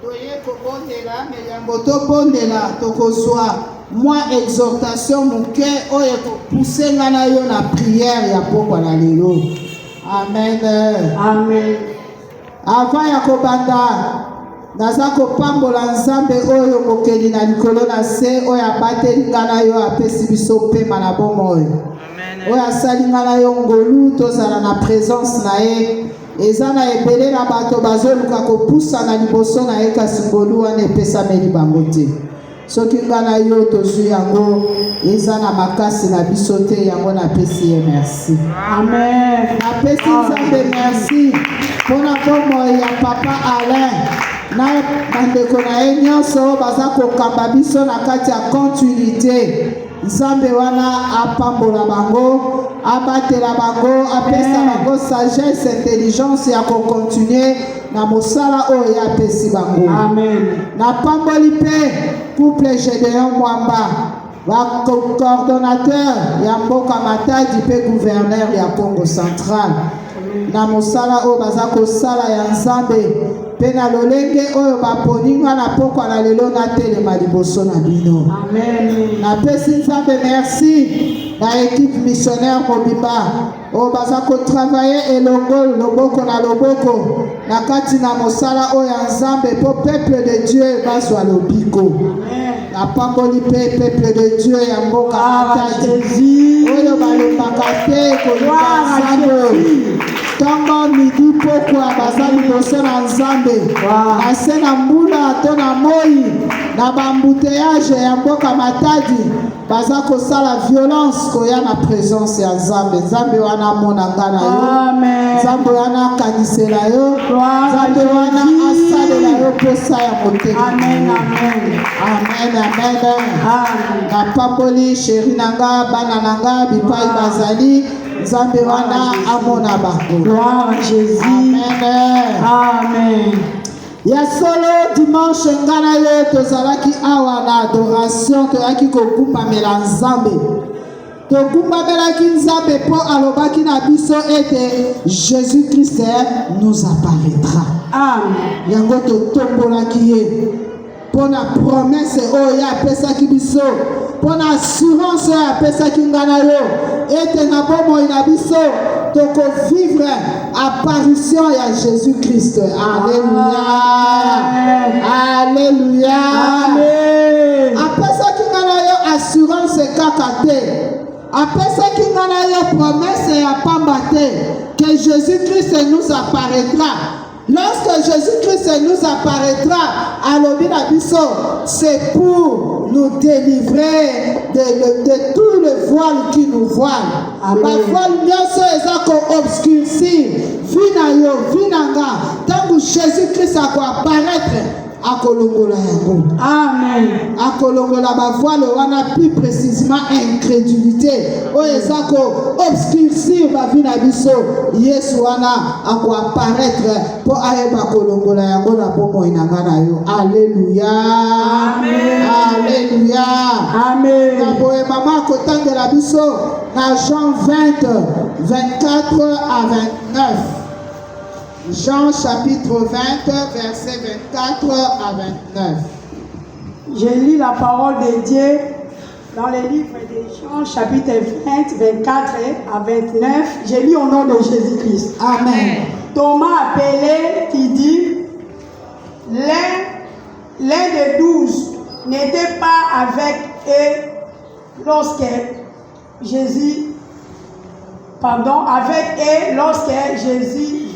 Toye kobondela meyambo tobondela tokozwa moi exhortation muke oye pousser ngana yo na prière ya pokwa na lelo. Amen. Amen. Avant ya kobanda naza kopambola nzambe oyo mokeli na likolo na se oyo abateli ngana yo apesi biso pema na bomoi. Amen. Oyo asali ngana yo ngolu tozala na présence na ye. Eza na ebele na bato bazoluka kopusa na liboso na ye kasi ngolu wana epesameli bango te. Soki ngana yo tozwi yango eza na makasi na biso te yango napesi ye merci. Amen. Napesi nzambe merci mpona bomoi ya papa Alain na bandeko na ye nyonso baza kokamba biso na kati ya continuité. Nzambe wana apambola bango, abatela bango, apesa bango sagesse, intelligence ya kokontinue na mosala oyo ya apesi bango. Amen. Na pamboli pe couple Gédéon Mwamba, ba coordonnateur ya mboka Matadi pe gouverneur ya Congo Central. Na mosala oyo baza kosala ya Nzambe pe na lolenge oyo baponinga na pokwa na lelo na telema liboso na bino. Amen. Na pesi Nzambe merci na équipe missionnaire mobimba oyo baza kotravaille elongo loboko na loboko na kati na mosala oyo ya Nzambe po peuple de Dieu bazwa lobiko. Na pamboli pe peuple de Dieu ya mboka Matadi oyo balobaka te koluka Nzambe. Tango midi pokwa baza liboso na Nzambe na se na mbula to na moi na bambuteyage ya mboka Matadi baza kosala violence koya na présence ya Nzambe. Nzambe wana mona ngana yo, Nzambe wana kanisela yo, Nzambe wana asalela yo posa ya motema. Amen. Amen. Amen. Amen. Na pamboli chéri nanga bana nanga bipai bazali Nzambe wana amona bango. Gloire à Jésus. Amen. Amen. Ya solo dimanche ngana yo tozalaki awa na adoration toyaki kokumbamela Nzambe. Tokumbamelaki Nzambe po alobaki na biso ete Jésus-Christ nous apparaîtra. Amen. Yango totombolaki ye. Pona promesse oyo apesaki biso, pona assurance oyo apesaki ngana yo ete na bomoi na biso toko vivre apparition ya Jésus-Christ. Alléluia. Alléluia. Amen. Apesaki ngana yo assurance kaka te. Apesaki ngana yo promesse ya pamba te que Jésus-Christ nous apparaîtra. Lorsque Jésus-Christ nous apparaîtra à l'Obinabiso, c'est pour nous délivrer de tout le voile qui nous voile. La voile nyonso ezako obscurcir, vinayo, vinanga, tant que Jésus-Christ a apparaître. Akolongola yango. Amen. Akolongola ba voile wana plus précisément incrédulité. O ezako obscurcir ba vie na biso. Yesu wana ako apparaître pour ayeba kolongola yango na bomo inanga na yo. Alléluia. Amen. Alléluia. Amen. Na boye mama kotangela biso na Jean 20 24 à 29. Jean chapitre 20, verset 24 à 29. Je lis la parole de Dieu dans le livre de Jean chapitre 20, 24 à 29. Je lis au nom de Jésus-Christ. Amen. Thomas appelé qui dit, l'un des 12 n'était pas avec eux lorsque Jésus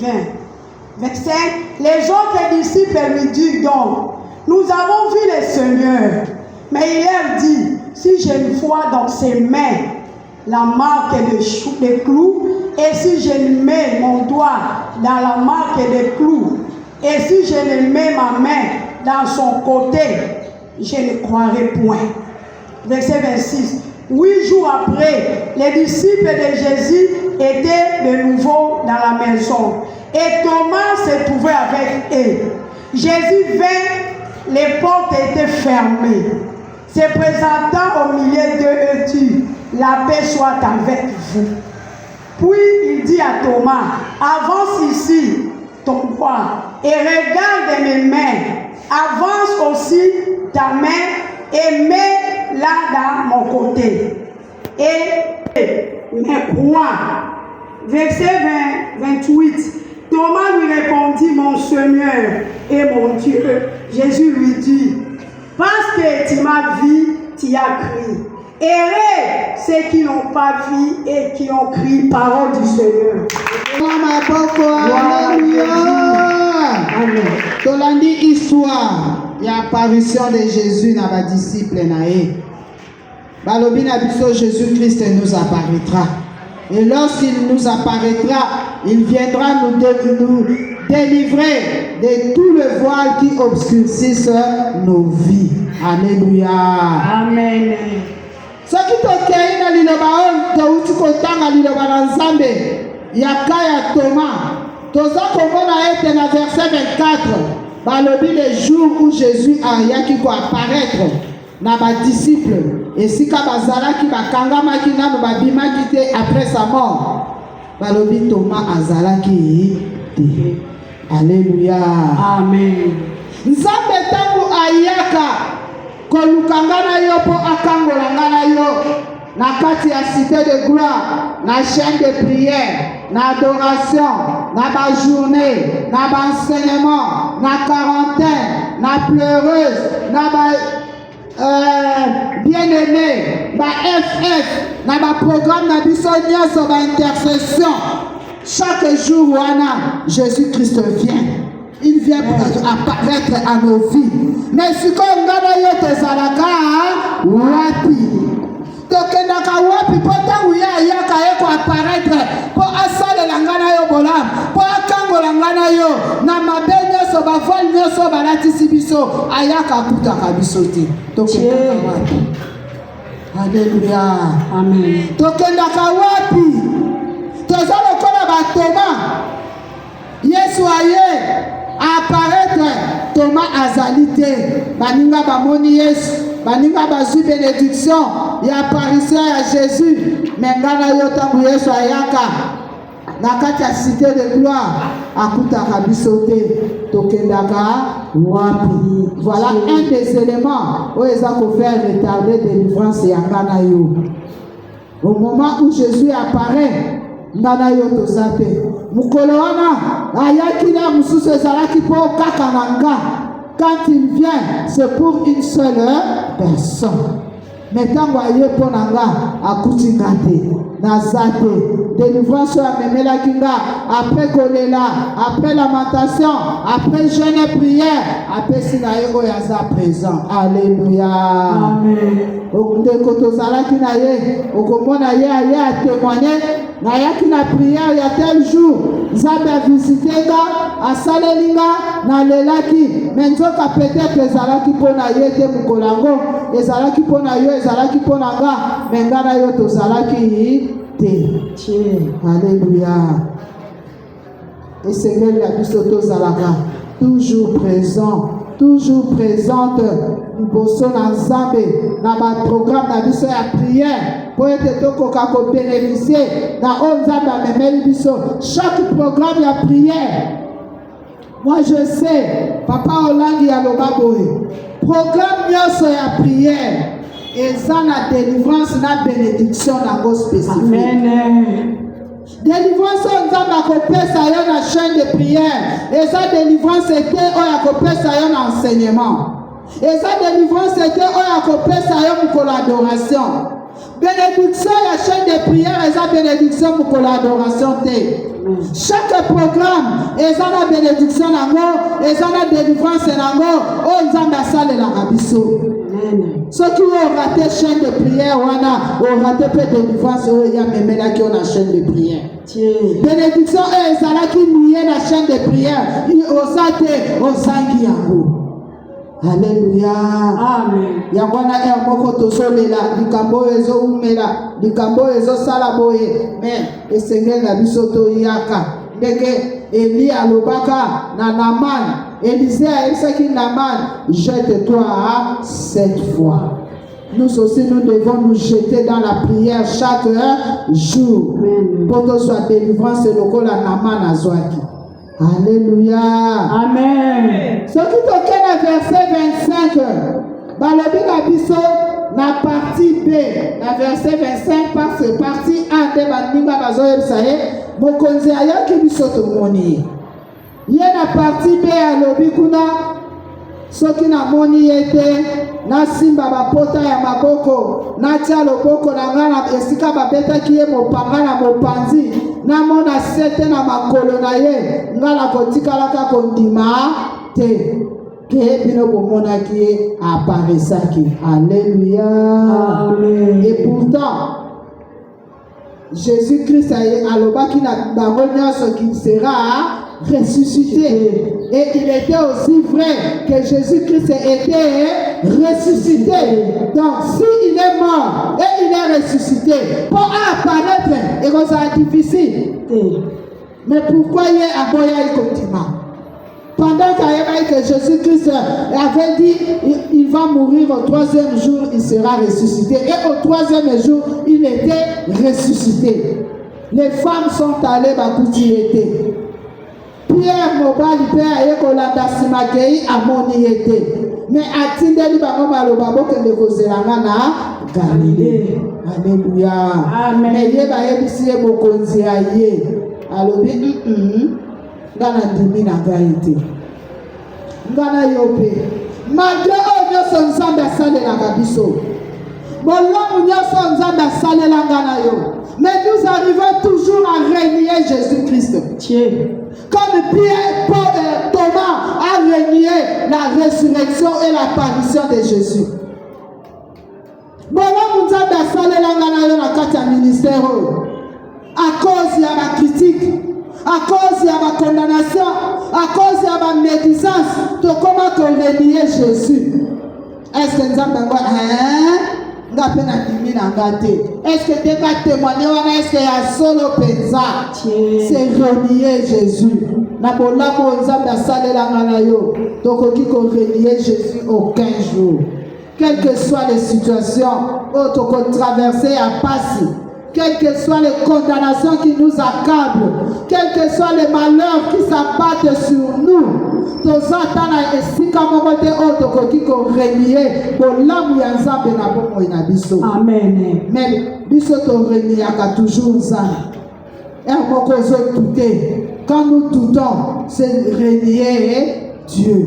vint. Verset 5, les autres disciples lui dirent donc, nous avons vu le Seigneur. Mais il leur dit, si je ne vois dans ses mains la marque des clous, et si je ne mets mon doigt dans la marque des clous, et si je ne mets ma main dans son côté, je ne croirai point. Verset 26, 8 jours après, les disciples de Jésus étaient de nouveau dans la maison. Et Thomas se trouvait avec eux. Jésus vint, les portes étaient fermées. Se présentant au milieu d'eux et dit, la paix soit avec vous. Puis il dit à Thomas, avance ici ton doigt et regarde mes mains, avance aussi ta main et mets-la dans mon côté. Et mes croix. Verset 28. Thomas lui répondit, mon Seigneur et mon Dieu. Jésus lui dit, parce que tu m'as vu, tu as crié. Heureux ceux qui n'ont pas vu et qui ont crié, parole du Seigneur. Amen. Tolandi histoire, il y a apparition de Jésus dans les disciples. Balobi na biso, Jésus-Christ nous apparaîtra. Et lorsqu'il nous apparaîtra, il viendra nous délivrer de tout le voile qui obscurcissent nos vies. Alléluia. Amen. Ce qui tokei na liloba on touti kotanga liloba na Nzambe yaka ya Thomas. Toza komona ete na verset 24. Balobi le jour où Jésus a yaki ko apparaître na ba disciples. Et si bazalaki bakangamaki nanu babimaki te après sa mort. Balobi Thomas azalaki te. Alléluia. Amen. Nzambe tangu ayaka kolukanga na yo po akangola na yo na kati ya cité de gloire, na chaîne de prière, na adoration, na ba journée, na ba enseignement, na quarantaine, na pleureuse, na ba bien-aimé, ba FF, na ba programme na biso nyonso ba intercession. Chaque jour wana Jésus-Christ vient. Il vient apparaître à nos vies. Mais si on a eu tes alaka, wapi. Tokendaka wapi, pota uya yaka eko apparaître. Po asale langana yo bolam. Po akango langana yo. Na mabenya so ba vol nyoso balatisi biso. Ayaka kuta kabisoti. Tokendaka wapi. Alléluia. Amen. Tokendaka wapi. Tozalo kola ba Thomas. Yesu aye. Apparaître Thomas azalité baninga bamoni Yesu baninga bazu bénédiction ya apparition ya Jésus mengana yo tangu Yesu ayaka na kati ya cité de gloire akutaka biso te tokendaka wapi. Voilà un des éléments où ils ont fait retarder délivrance ya ngana yo. Au moment où Jésus apparaît ngana yo tozate mukolo wana ayaki na mususu ezalaki po kaka na nga. Quand il vient c'est pour une seule personne, mais tango aye po na nga akuti nga te naza te. Délivrance amemelaki nga après kolela, après lamentation, après jeûne et prière, apesi na ye oyo aza présent. Alléluia. Amen. Ndeko tozalaki na ye okomona ye aye atémoigner nayaki na prière ya tel jour Nzambe avisite nga asaleli nga nalelaki me nzoka peut-être ezalaki mpo na ye te mokolo yango ezalaki mpo na yo ezalaki mpo na nga me nga na yo tozalaki te. Alléluia. Esengeli ya biso tozalaka toujours présent, toujours présente liboso na Nzambe na ba programme na biso ya prière po ete tokoka ko bénéficier na oyo Nzambe amemeli biso. Chaque programme ya prière, moi je sais Papa Olangi aloba boye programme nyonso ya prière eza na délivrance na bénédiction nango spécifique. Amen. Délivrance Nzambe akopesa yo na chaîne de prière eza délivrance ete oyo akopesa yo na enseignement. Et sa délivrance était oyo akopesa yo mukolo adoration. Bénédiction ya chaîne de prière et sa bénédiction mukolo adoration te. Chaque programme eza na bénédiction nango, eza na délivrance nango oyo Nzambe asalelaka biso. Ceux qui ont raté chaîne de prière wana ont raté peu de délivrance oyo ya memelaki na chaîne de prière. Bénédiction oyo ezalaki lié na chaîne de prière oza te ozangi yango. Alléluia. Amen. Yangwana moko tozolela likambo ezoumela likambo ezosala boye mais esengeli na biso toyaka ndenge Eli alobaka na Naman. Élisée ayebisaki Naman, jette-toi 7 fois. Nous aussi nous devons nous jeter dans la prière chaque jour pour que soit délivrance lokola Naman azwaki. Alléluia. Amen. Ce qui toque na verset 25, balobi na biso na partie B, na verset 25 parce que partie A de bandinga bazoyebisa ye mokonzi ayaki biso tomoni ye na partie B alobi kuna soki namoni ye te nasimba bapota ya maboko natia loboko na ngai na esika babetaki ye mopanga na mopanzi namona sete na makolo na ye ngai nakotikalaka kondima te ke bino bomonaki ye aparesaki. Alléluia. Amen. Et pourtant Jésus-Christ alobaki na bango nyonso qui sera ressuscité. Et il était aussi vrai que Jésus-Christ était ressuscité. Donc, s'il est mort et il est ressuscité, pour apparaître, et c'est difficile. Mais pourquoi il est à Boya et Kotima? Pendant que Jésus-Christ avait dit il va mourir au 3e jour, il sera ressuscité. Et au 3e jour, il était ressuscité. Les femmes sont allées bakouti était. Pierre Mobali Père aye kolanda simakei amoni était. Mais atindeli bango maloba bokende kozelanga na Galilée. Alléluia. Amen. Mais ye bayebisi ye bokonzi aye. Alobi ngana ndimi na ngai te. Ngana yo pe. Malgré oyo nyonso Nzambe asalelaka biso. Bolamu nyonso Nzambe asalelanga na yo. Mais nous arrivons toujours à renier Jésus-Christ. Comme Pierre, Paul et Thomas a renié la résurrection et l'apparition de Jésus. Bolamu Nzambe asalelanga na yo na kati ya ministère à cause de la critique, à cause de la condamnation, à cause de la médisance, de comment qu'on renie Jésus. Est-ce que nous avons est-ce que tu as témoigné? Est-ce qu'il y a solo pensa? C'est renier Jésus. Na bolamo Nzambe asalelanga na yo. Tokoki ko renier Jésus aucun jour. Quelles que soient les situations, autres qu'on traverse à passer. Quelles que soient les condamnations qui nous accablent, quels que soient les malheurs qui s'abattent sur nous, Amen. Mais biso to reniaka toujours ça. Quand nous doutons, c'est renier Dieu.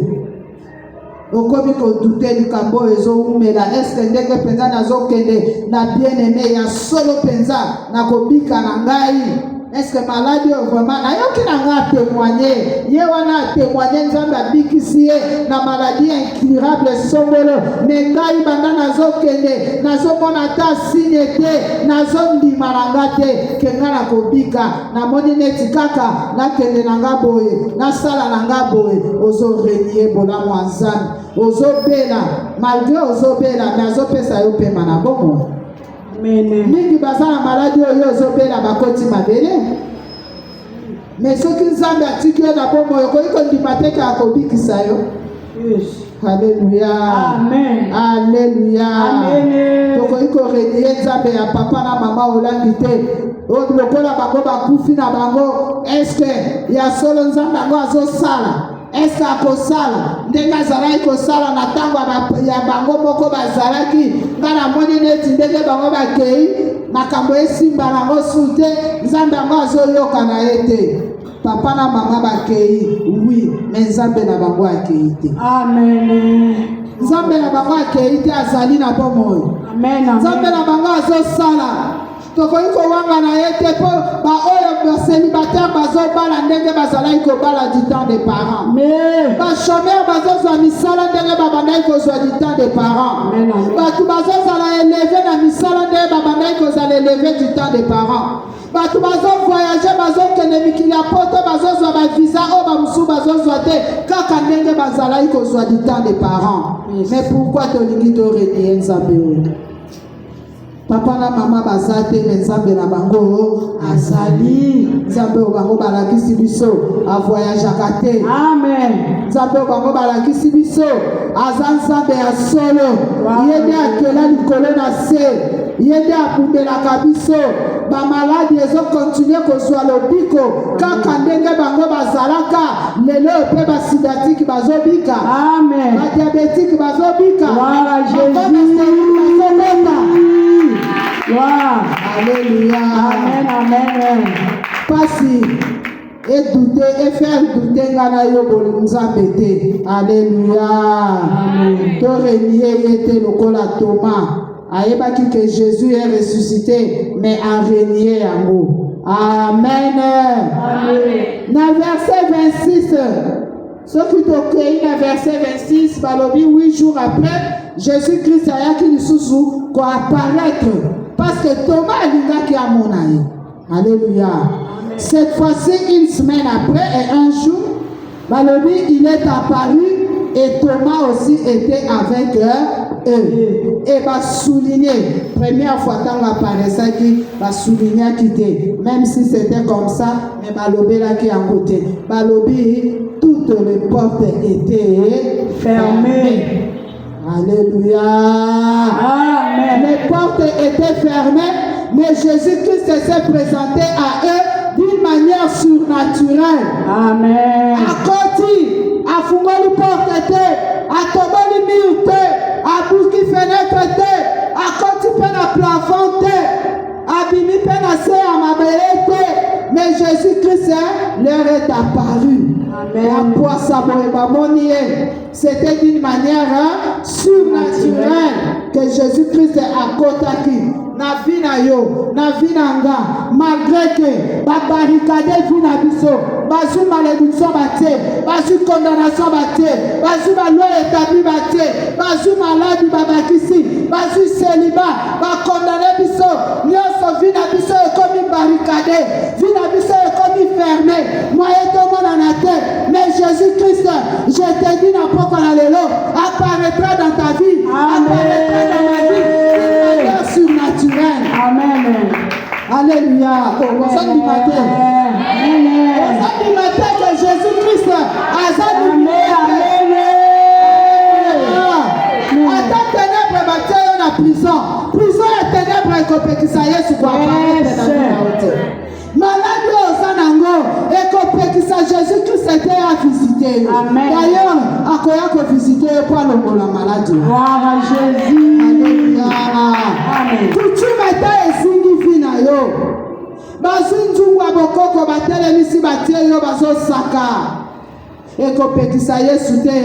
Okomi ko douter du kambo ezomela est-ce que ndenge penza nazokende na bien-aimé ya solo penza na kobika na ngai est-ce que maladie vraiment ayoki na nga témoigner ye wana témoigner Nzambe abikisi ye na maladie incurable songolo mais ngai banda nazokende nazomona ta signe te nazondima na nga te ke nga na kobika namoni neti kaka nakende na nga boye nasala na nga boye ozorenie bolamu ya Nzambe ozobela malgré ozobela mais azopesa yo pema na bomo. Amen. Mingi basala maladie oyo ozobela bakoti mabele mais soki Nzambe atiki yo na bomo okoki kondima te ka akobikisa yo. Alléluia. Amen. Alléluia. Amen. Tokoki korenie Nzambe ya papa na mama olangi te lokola bango bakufi na bango est-ce que ya solo Nzambe yango azosala est-ce akosala ndenge azalaki kosala na ntango ya bango moko bazalaki nga namoni neti ndenge bango bakei makambo esimba nango su te Nzambe yango azoyoka na ye te papa na mama bakei oui mais Nzambe na bango akei te. Amen. Nzambe na bango akei te azali na bomoi. Amen. Nzambe na bango azosala tokoki kowanga na ye te mpo baoyo basélibataire bazobala ndenge bazalaki kobala du temps des parents. Bachômeur bazozwa misala ndenge babandaki kozwa du temps des parents. Bato bazozala éleve na misala ndenge babandaki kozala éleve du temps des parents. Bato bazovoyage bazokende mikili ya poto bazozwa bavisa oyo bamosusu bazozwa te kaka ndenge bazalaki kozwa du temps des parents. Mais pourquoi tolingi torenie Nzambe oyo? Papa na mama bazate mais Nzambe na bango azali. Nzambe o bango balakisi biso a voyage akate. Amen. Nzambe o bango balakisi biso aza Nzambe ya solo. Yede akela likolo na se. Yede apumbelaka biso bamaladi ezokontinue kozwa lobiko kaka ndenge bango bazalaka lelo mpe basidatiki bazobika badiabetiki bazobika bazobeta. Alléluia. Amen. Pasi et douter et faire douter ngana yo bolinzambe te. Alléluia. To renier était lokola Thomas. Ayebaki que Jésus est ressuscité mais a renié yango. Amen. Na verset 26. Ce qui t'occupe na verset 26 balobi 8 jours après Jésus-Christ ayaki lisusu ko apparaître parce que Thomas alingaki amona ye. Alléluia. Cette fois-ci, une semaine après et un jour, balobi il est apparu et Thomas aussi était avec eux. Et va souligner, première fois quand apparaissait qui va souligner qui était, même si c'était comme ça, mais balobi là qui est à côté. Balobi, toutes les portes étaient fermées. Alléluia. Amen. Les portes étaient fermées, mais Jésus-Christ s'est présenté à eux d'une manière surnaturelle. Amen. À côté, à fumoli porte te, à toboli mur te, à bouki fenêtre te, à côté peine à plafond te, à bimi peine à se à mabele te, mais Jésus-Christ leur est apparu. C'était d'une manière surnaturelle que Jésus-Christ a côté na vie na yo, na vie na nga, malgré que ba barricade vie na biso, bazu malédiction baté, bazu condamnation baté, bazu ba loi établie baté, bazu maladie babakisi, bazu célibat, ba condamné biso, nyonso vie na biso est comme barricade, vie na biso est comme fermée, moyen de mon anaté, mais Jésus-Christ, je te dis n'importe quoi dans l'élo, apparaîtra dans ta vie, apparaîtra dans ma vie, d'une manière surnaturelle. Amen. Alléluia. Au sein du matin. Au sein du matin que Jésus-Christ a donné. Attends, ténèbres, bâtir dans la prison. Prison et ténèbres, et copékisa Yesu kwa apparaître. Malade au Sanango, et copékisa Jésus-Christ était à visiter. D'ailleurs, à quoi que visiter pour le la maladie. Gloire à Jésus. Alléluia. Amen. Coutume était esingi na yo. Bazinju wa bokoko batele misi batie yo bazo saka. Ekopekisa Yesu te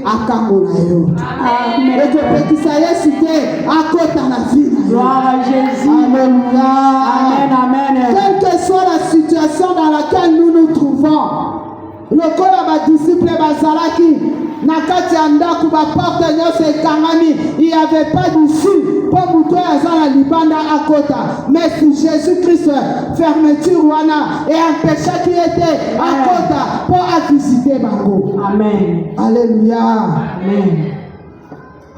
akangola yo. Amen. Ekopekisa Yesu te akota na vie na yo. Gloire à Jésus. Alléluia. Amen. Quelle que soit la situation dans laquelle nous nous trouvons, le corps ba disciple bazalaki na kati ya ndaku ba porte nyonso ekangami, il n'y avait pas d'issue pour muto azala libanda akota, mais si Jésus-Christ fermeture wana et empêcha qui était akota pour visiter bango. Amen. Alléluia. Amen.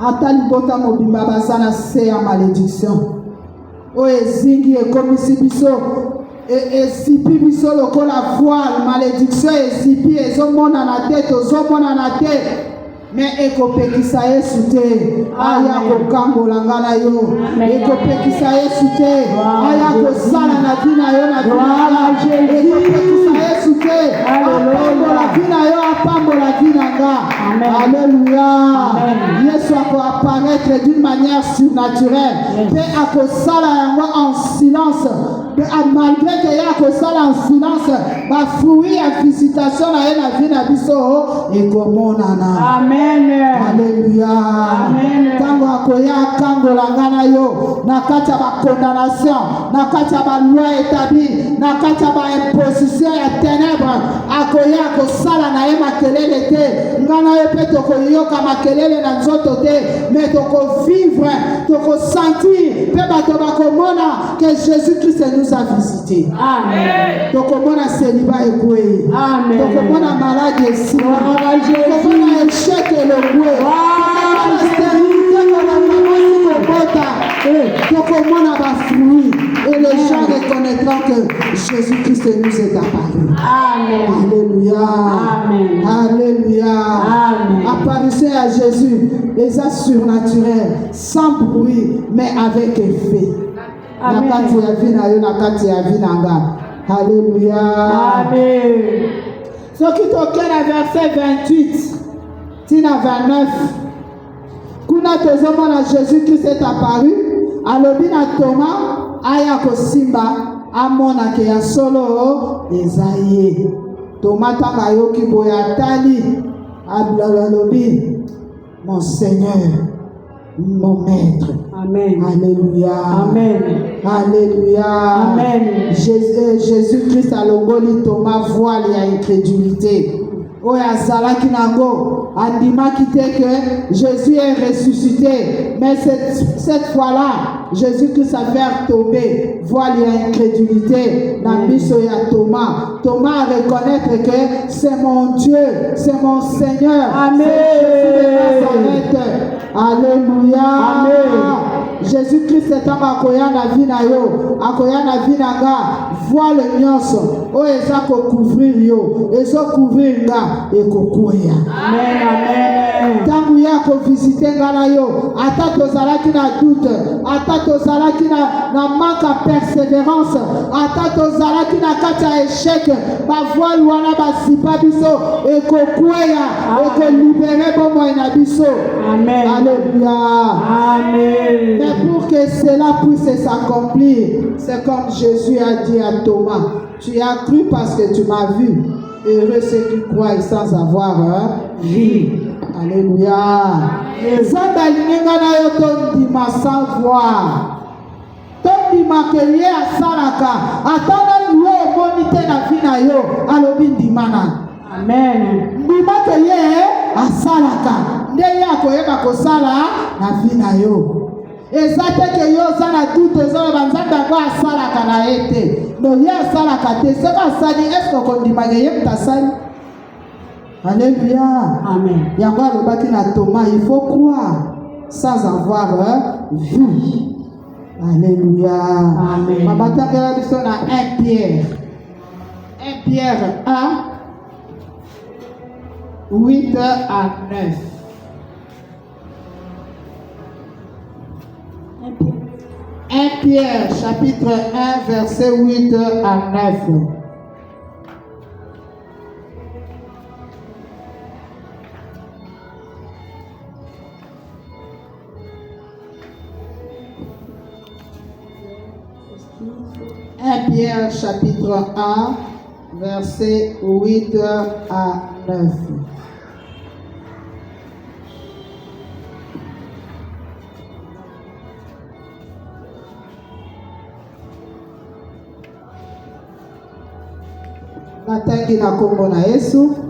Atali bota mobimba basana se ya malédiction o ezingi ekomisi biso et si biso lokola voile malédiction et si pi ezomona na tête ozomona na tête mais ekopekisa Yesu te aya kokangola ngana yo ekopekisa Yesu te aya kosala na vie na yo na vie ekopekisa Yesu te apambola vie na yo apambola vie na nga. Alléluia. Yesu ako apparaître d'une manière surnaturelle pe akosala yango en silence. Malgré que ya kosala en silence ba fruit ya visitation na ye na vie na biso ekomonana. Amen. Alléluia. Amen. Tango akoya kangola ngana yo na kati ya ba condamnation, na kati ya ba loi établie, na kati ya ba imposition ya ténèbres, akoya kosala na ye makelele te, ngana yo pe tokoyoka makelele na nzoto te, mais toko vivre, toko sentir pe bato bakomona que Jésus-Christ nous a visité. Amen. Tokomona célibat ekwe. Amen. Tokomona malade esi. Tokomona échec et le boué. Tokomona stérilité tokomona ba fruit et les gens reconnaîtront que Jésus-Christ nous est apparu. Amen. Alléluia. Amen. Alléluia. Amen. Apparition à Jésus, les actes surnaturels, sans bruit, mais avec effet. na kati ya vie na yo na kati ya vie na nga. Alléluia. Amen. Soki tokena verset 28 tina 29 kuna tozomona Jésus-Christ est apparu alobi na Thomas aya kosimba amona ke ya solo eza ye. Thomas tanga yoki boye atali alobi mon Seigneur, mon maître. Amen. Alléluia. Amen. Alléluia. Amen. Jésus-Christ a longoli Thomas voile ya incrédulité. Oya azalaki nango andimaki te que Jésus est ressuscité. Mais cette fois-là, Jésus-Christ a fait tomber voile ya incrédulité na biso ya Thomas. Thomas a reconnaître que c'est mon Dieu, c'est mon Seigneur. Amen. Alléluia. Amen. Jésus-Christ est akoya na vie na yo, akoya na vie na nga, voile nyonso o eza ko couvrir yo, ezo couvrir nga e kokoya. Amen. Amen. Tangu ya ko visiter nga na yo, ata tozalaki na doute, ata tozalaki na manque à persévérance, ata tozalaki na kati ya échec, ba voile wana basipa biso e kokoya, e ko libérer bomoi na biso. Amen. Alléluia. Amen. Mais pour que cela puisse s'accomplir, c'est comme Jésus a dit à Thomas, tu as cru parce que tu m'as vu. Heureux ceux qui croient sans avoir vu. Alléluia. Sans voir. Tondima que ye asalaka, atana liwe monite na fina yo, alobi ndimana. Amen. Ndima que ye asalaka, ndeye akoyeba kosala na fina yo. Ezate ke yo zana doute zo banzanda kwa asalaka na ete. No ye asalaka te, seka sali est-ce qu'on dit magaye mtasali? Alléluia. Amen. Yango alobaki na Thomas, il faut croire sans avoir vu. Alléluia. Amen. Mabatanga biso na 1 Pierre. 1 Pierre 1 8 à 9. 1 Pierre chapitre 1 verset 8 à 9. Pierre chapitre 1 verset 8 à 9.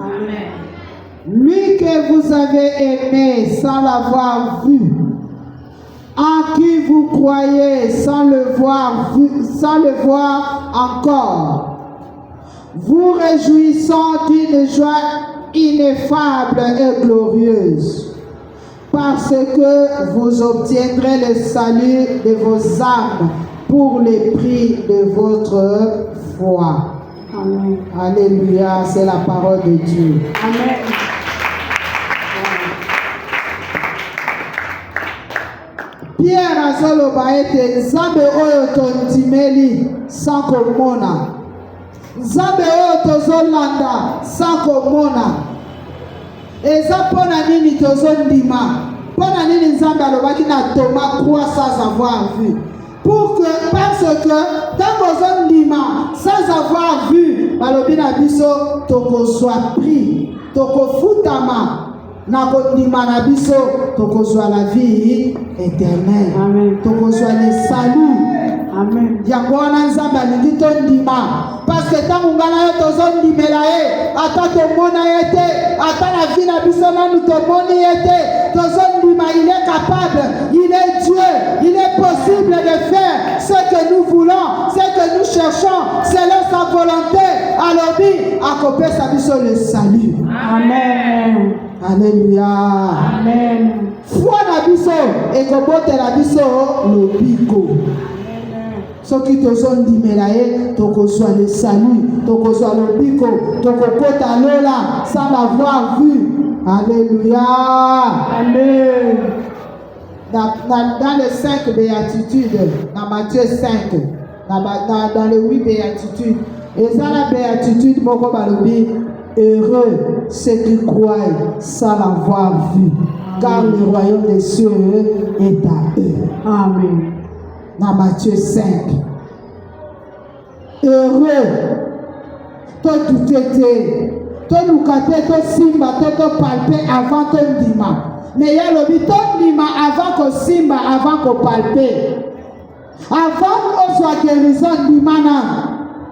Amen. Lui que vous avez aimé sans l'avoir vu, en qui vous croyez sans le voir encore, vous réjouissant d'une joie ineffable et glorieuse, parce que vous obtiendrez le salut de vos âmes pour le prix de votre foi. Amen. Alléluia, c'est la parole de Dieu. Amen. Pierre azoloba ete nzambe oyo tondimeli sans komona, nzambe oyo tozolanda sans komona, eza mpona nini tozondima? Mpona nini nzambe alobaki na Thomas croit sans avoir vu? Parce que tant ozondima sans avoir vu, balobi na biso tokozwa pris, tokofutama na kondima na biso, tokozwa la vie éternelle. Amen. Tokozwa le salut. Amen. Yango wana nzambe alingi tondima, parce que ntango ngana yo tozondimela ye, ata tomona ye te, ata na vie na biso nanu tomoni ye te, tozondima, il est capable, il est Dieu, il est possible de faire ce que nous voulons, ce que nous cherchons, selon sa volonté. Alobi akopesa biso le salut. Amen. Alléluia. Amen. Foi na biso ekobotela biso lobiko. Soki tozondimela ye, tokozwa le salut, tokozwa lobiko, tokokota lola sans l'avoir vu. Alléluia. Amen. dans les 5 béatitudes, dans Matthieu 5, dans les 8 béatitudes, et ça la béatitude, moko balobi, heureux ceux qui croient sans l'avoir vu, car le royaume des cieux est à eux. Amen. Dans Matthieu 5. Heureux, toi tout était, toi nous caté, toi simba, toi palpé avant ton dima. Mais il y a le but, ton dima avant que simba, avant que palpé. Avant qu'on soit guérison, dimana.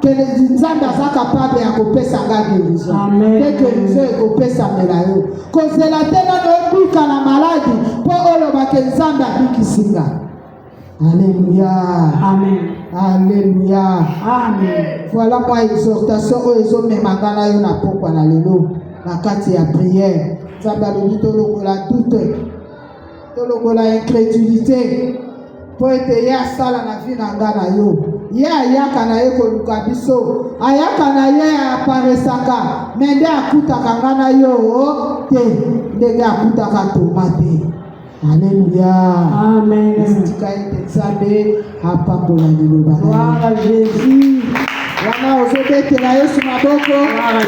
Que les Nzambe sont capables de couper sa guérison. Dès que guérison est coupée, ça me l'a eu. Quand c'est la tête dans le but, quand la maladie, pour oloba que Nzambe a dit qu'il s'y va. Alléluia. Amen. Alléluia. Amen. Voilà moi exhortation aux hommes mais mangana yo na pokwa na lelo na kati ya prière. Nzambe alobi tolongola doute, tolongola incrédulité. Po ete ya sala na vie na nga na yo. Ye ayaka na ye koluka biso, ayaka na ye aparesaka, mais nde akutaka nga na yo te, ndenge akutaka tomate. Alléluia. Amen. Tika ete Nzambe apambola liloba. Gloire à Jésus. Wana ozobetela Yesu maboko,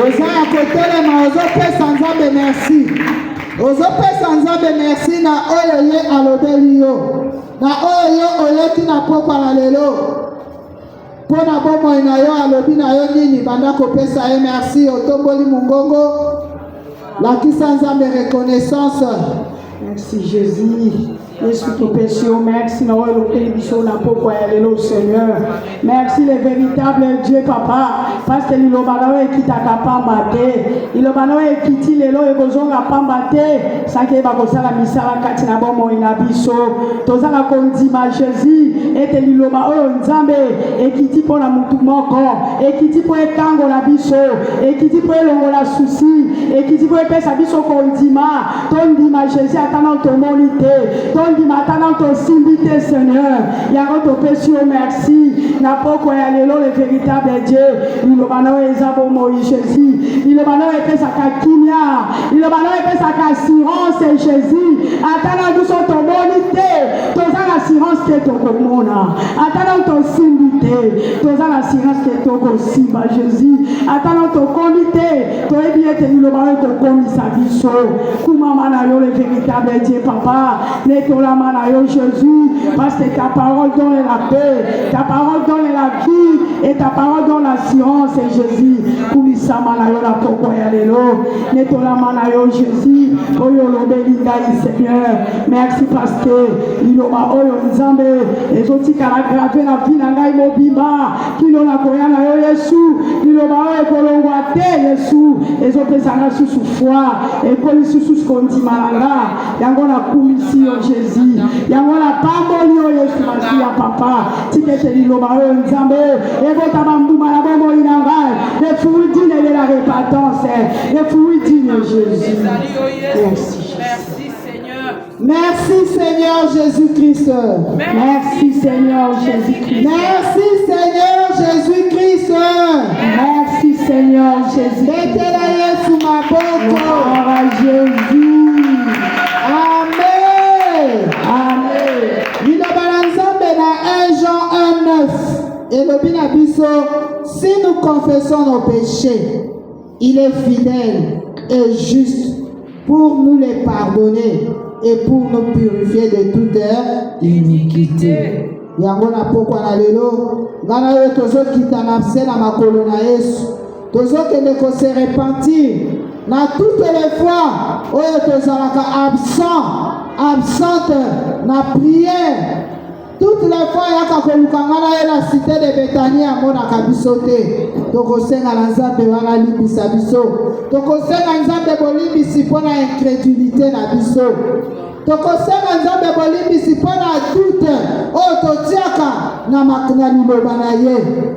oza ya kotelema, ozopesa Nzambe merci. Ozopesa Nzambe merci na oyo ye alobeli yo. Na oyo oyoki na pokwa na lelo. Pona bomoi na yo alobi na yo nini banda kopesa ye merci otomboli mongongo. Lakisa Nzambe reconnaissance. Merci Jésus. Yesu topesio, merci na oyo lokeli biso na pokwa ya lelo Seigneur. Merci le véritable Dieu Papa, parce que liloba na yo ekitaka pamba te. Liloba na yo ekiti lelo ekozonga pamba te. Sake bakosala misala kati na bomoi na biso. Tozanga kondima Jésus ete liloba oyo Nzambe ekiti mpona mutu moko, ekiti mpo ekangola biso, ekiti mpo elongola susi, ekiti mpo epesa biso kondima. Tondima Jésus atana tomoni te. Tondima atana tosimbi te Seigneur. Yango topesi yo merci. Na poko ya lelo le véritable Dieu. Liloba na yo eza bomoi Jésus. Liloba na yo epesaka kimia. Liloba na yo epesaka assurance Jésus. Atana biso tomoni te. Tozanga assurance ke tokomona. Atana tosimbi te. Tozanga assurance ke tokosimba Jésus. Atana tokomi te. Toyebi ete liloba na yo tokomisa biso. Kumama na yo le véritable Dieu Papa. Netolama na yo Jésus. Parce que ta parole donne la paix. Ta parole donne la vie. Et ta parole donne l'assurance Jésus. Kumisama na yo la poko ya lelo. Netolama na yo Jésus. Oyo lobeli ngai Seigneur. Merci parce que liloba oyo Nzambe ezotikala grave na vie na ngai mobimba. Kilo na koya na yo Yesu. Liloba oyo ekolongwa te Yesu. Ezopesanga susu foi. Ekoli susu kondima na nga. Yango na kumisi yo Jésus. Yango na pamboli yo Yesu Masia Papa. Tikete liloba oyo Nzambe. Ebota bambuma na bombo ina ngai. Les fruits dignes de la repentance. Les fruits dignes Jésus. Merci. Merci Seigneur. Merci Seigneur Jésus-Christ. Merci Seigneur Jésus-Christ. Merci Seigneur Jésus-Christ. Merci Seigneur Jésus. Betela Yesu maboko. Gloire à Jésus. Amen. Amen. Liloba na Nzambe na 1 Jean 1:9. Elobi na biso, si nous confessons nos péchés, il est fidèle et juste pour nous les pardonner et pour nous purifier de toute iniquité. Yango na pokwa na lelo, ngana yo tozokita na se na makolo na Yesu. Tozokende ko se repentir na toutes les fois oyo tozalaka absente na prière. Toutes les fois yaka kolukanga na ye na cité de Bethanie amonaka biso te. Tokosenga na Nzambe wana limbisa biso. Tokosenga Nzambe bolimbisi mpona incrédulité na biso. Tokosenga Nzambe bolimbisi mpona doute oyo totiaka na liloba na ye.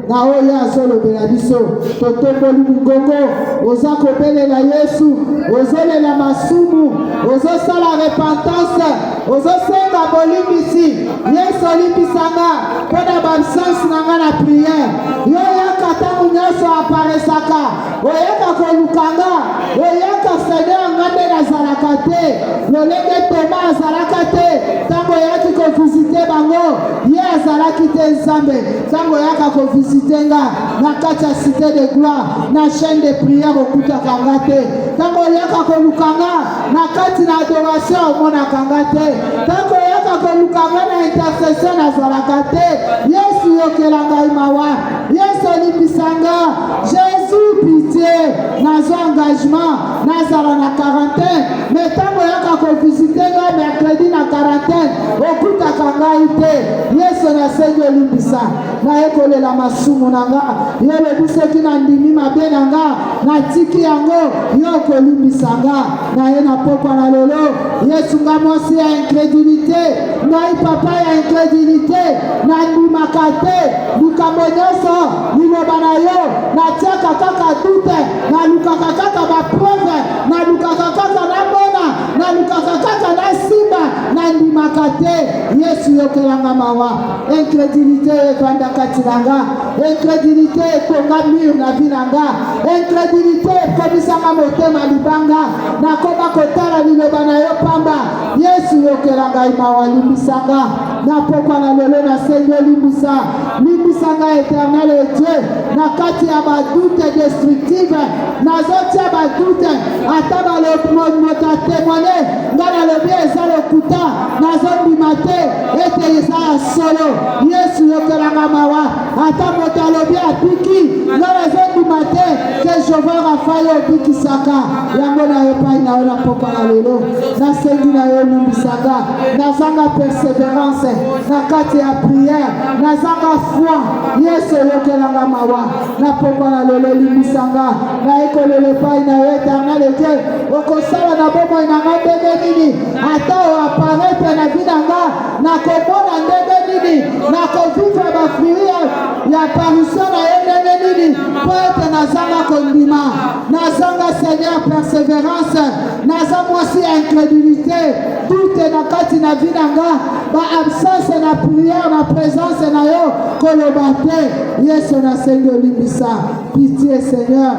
Na oyo azolobela biso. Totomboli mongongo. Oza kobelela Yesu. Ozolela masumu. Ozosala repentance. Ozosenga bolimbisi. Yesu olimbisanga mpona baabsence na nga na prière. Yo yaka ntango nyonso aparesaka. Oyaka kolukanga. Oyaka Seigneur nga nde nazalaka te. Lolenge Toma azalaka te. Ntango yaki kovisite bango ye azalaki te nzambe ntango yaka kovisite nga na kati ya cité de gloire na chaîne de prière okutaka nga te ntango yaka koluka nga na kati na adoration omonaka nga te ntango yaka koluka nga na intercession nazalaka te yesu yokela ngai mawa yesu olimbisa nga jésus pitié nazwa engagement nazala na quarantaine me ntango yaka kovisite nga mercredi na quarantaine okutaka ngai te yesu nasengi olimbisa naye kolela masumu na nga yo lobi soki nandimi mabe na nga natiki yango yo kolimbisa nga naye na pokwa na lelo yesu nga mwasi ya incrédulité ngai papa ya incrédulité nandimaka te likambo nyonso liloba na yo natiaka kaka dute nalukaka kaka bapreuve nalukaka kaka namona nalukaka kaka nasimba nandimaka te yesu yokelanga mawa incrédulité evanda kati na nga incrédulité etonga mur na vi na nga incrédulité ekomisanga motema libanga nakoma kotala liloba na yo pamba yesu yokela ngai mawa limbisanga na pokwa na lelo nasengi olimbisa limbisanga éternel et Dieu na kati ya badute destructive nazotia badute ata moto atémoine nga nalobi eza lokuta nazondima te ete eza ya solo yesu yokelanga mawa ata moto alobi abiki nga nazondima te ke jehova rafaye obikisaka yango na yo pai na yo na pokwa na lelo nasengi na yo limbisanga nazanga persévérance na kati ya prière nazanga foi yesu yokelanga mawa na pokwa na lelo limbisanga na ekolele pai na yo éternel ete okosala na bomoi na nga ndenge nini ata oaparete na vi na nga nakomona ndenge nini nakovivre bafruit ya apparition na yo ndenge nini po ete nazanga kondima nazanga seigneur persévérance naza mwasi ya incrédulité dute na kati na vi na nga baabsence na prière na présence na yo koloba te yesu nasengi olimbisa pitié seigneur